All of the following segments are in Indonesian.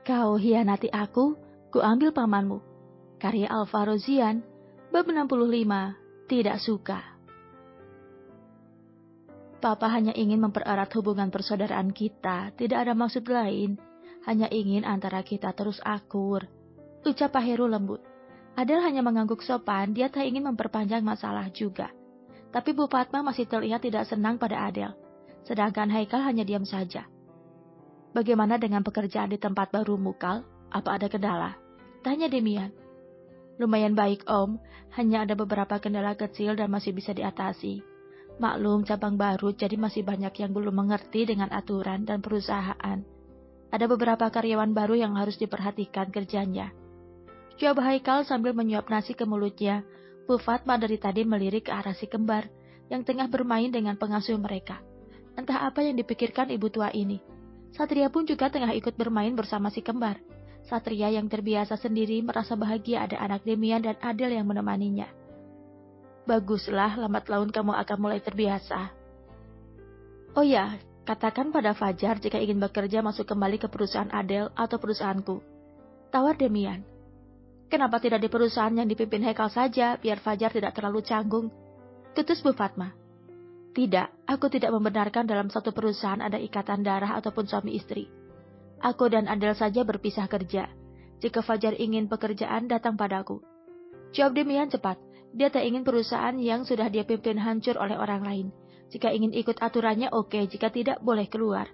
Kau hianati aku, ku ambil pamanmu. Karya Alvaro Zian, bab 65, tidak suka. Papa hanya ingin mempererat hubungan persaudaraan kita, tidak ada maksud lain. Hanya ingin antara kita terus akur, ucap Pak Heru lembut. Adel hanya mengangguk sopan, dia tak ingin memperpanjang masalah juga. Tapi Bu Fatma masih terlihat tidak senang pada Adel. Sedangkan Haikal hanya diam saja. Bagaimana dengan pekerjaan di tempat baru Mukal? Apa ada kendala? Tanya Demian. Lumayan baik Om, hanya ada beberapa kendala kecil dan masih bisa diatasi. Maklum cabang baru jadi masih banyak yang belum mengerti dengan aturan dan perusahaan. Ada beberapa karyawan baru yang harus diperhatikan kerjanya. Jawab Haikal sambil menyuap nasi ke mulutnya. Bu Fatma dari tadi melirik ke arah si kembar yang tengah bermain dengan pengasuh mereka. Entah apa yang dipikirkan ibu tua ini. Satria pun juga tengah ikut bermain bersama si kembar. Satria yang terbiasa sendiri merasa bahagia ada anak Demian dan Adel yang menemaninya. Baguslah, lambat laun kamu akan mulai terbiasa. Oh ya, katakan pada Fajar jika ingin bekerja masuk kembali ke perusahaan Adel atau perusahaanku. Tawar Demian. Kenapa tidak di perusahaan yang dipimpin Haikal saja, biar Fajar tidak terlalu canggung? Tutus Bu Fatma. Tidak, aku tidak membenarkan dalam satu perusahaan ada ikatan darah ataupun suami istri. Aku dan Adel saja berpisah kerja. Jika Fajar ingin pekerjaan, datang padaku. Jawab Demian cepat. Dia tak ingin perusahaan yang sudah dia pimpin hancur oleh orang lain. Jika ingin ikut aturannya oke, jika tidak boleh keluar.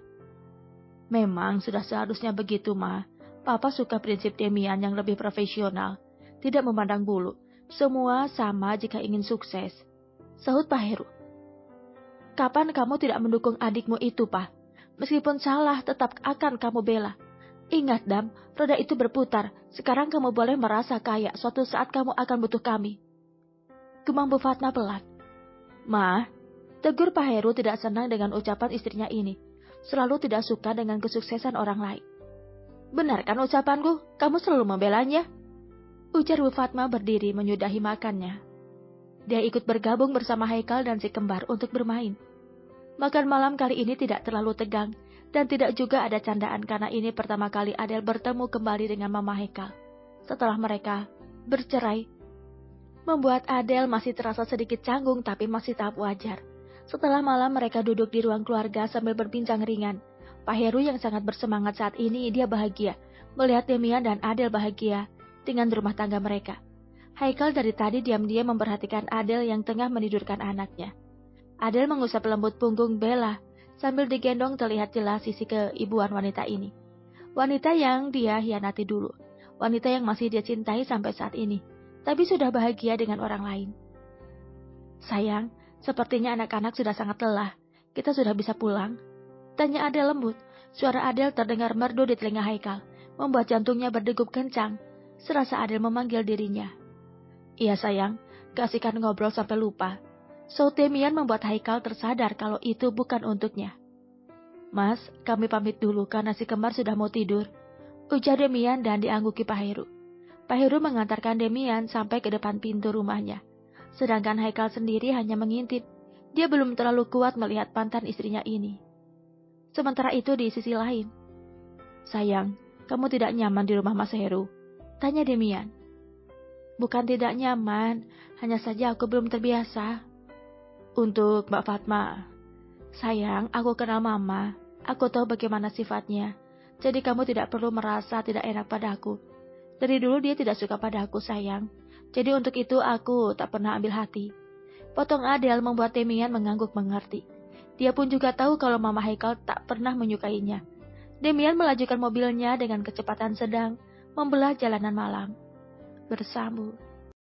Memang sudah seharusnya begitu, Ma. Papa suka prinsip Demian yang lebih profesional. Tidak memandang bulu. Semua sama jika ingin sukses. Sahut Pak Heru. Kapan kamu tidak mendukung adikmu itu, Pak? Meskipun salah, tetap akan kamu bela. Ingat, Dam, roda itu berputar. Sekarang kamu boleh merasa kaya. Suatu saat kamu akan butuh kami. Gemang Bu Fatma pelan. Ma, tegur Pak Heru tidak senang dengan ucapan istrinya ini. Selalu tidak suka dengan kesuksesan orang lain. Benar kan ucapanku? Kamu selalu membelanya? Ujar Bu Fatma berdiri menyudahi makannya. Dia ikut bergabung bersama Haikal dan si kembar untuk bermain. Makan malam kali ini tidak terlalu tegang dan tidak juga ada candaan karena ini pertama kali Adel bertemu kembali dengan Mama Haikal. Setelah mereka bercerai, membuat Adel masih terasa sedikit canggung tapi masih tahap wajar. Setelah malam mereka duduk di ruang keluarga sambil berbincang ringan. Pak Heru yang sangat bersemangat saat ini, dia bahagia melihat Demian dan Adel bahagia dengan rumah tangga mereka. Haikal dari tadi diam-diam memperhatikan Adel yang tengah menidurkan anaknya. Adel mengusap lembut punggung Bella sambil digendong terlihat jelas sisi keibuan wanita ini. Wanita yang dia hianati dulu. Wanita yang masih dia cintai sampai saat ini. Tapi sudah bahagia dengan orang lain. Sayang, sepertinya anak-anak sudah sangat lelah. Kita sudah bisa pulang? Tanya Adel lembut. Suara Adel terdengar merdu di telinga Haikal, membuat jantungnya berdegup kencang. Serasa Adel memanggil dirinya. Iya sayang, keasikan ngobrol sampai lupa. Saut Demian membuat Haikal tersadar kalau itu bukan untuknya. Mas, kami pamit dulu karena si kembar sudah mau tidur. Ujar Demian dan diangguki Pak Heru. Pak Heru mengantarkan Demian sampai ke depan pintu rumahnya. Sedangkan Haikal sendiri hanya mengintip. Dia belum terlalu kuat melihat mantan istrinya ini. Sementara itu di sisi lain. Sayang, kamu tidak nyaman di rumah Mas Heru? Tanya Demian. Bukan tidak nyaman, hanya saja aku belum terbiasa. Untuk Mbak Fatma. Sayang, aku kenal Mama. Aku tahu bagaimana sifatnya. Jadi kamu tidak perlu merasa tidak enak padaku. Dari dulu dia tidak suka padaku, sayang. Jadi untuk itu aku tak pernah ambil hati. Potong Adel membuat Demian mengangguk mengerti. Dia pun juga tahu kalau Mama Haikal tak pernah menyukainya. Demian melajukan mobilnya dengan kecepatan sedang, membelah jalanan malam. Bersambut.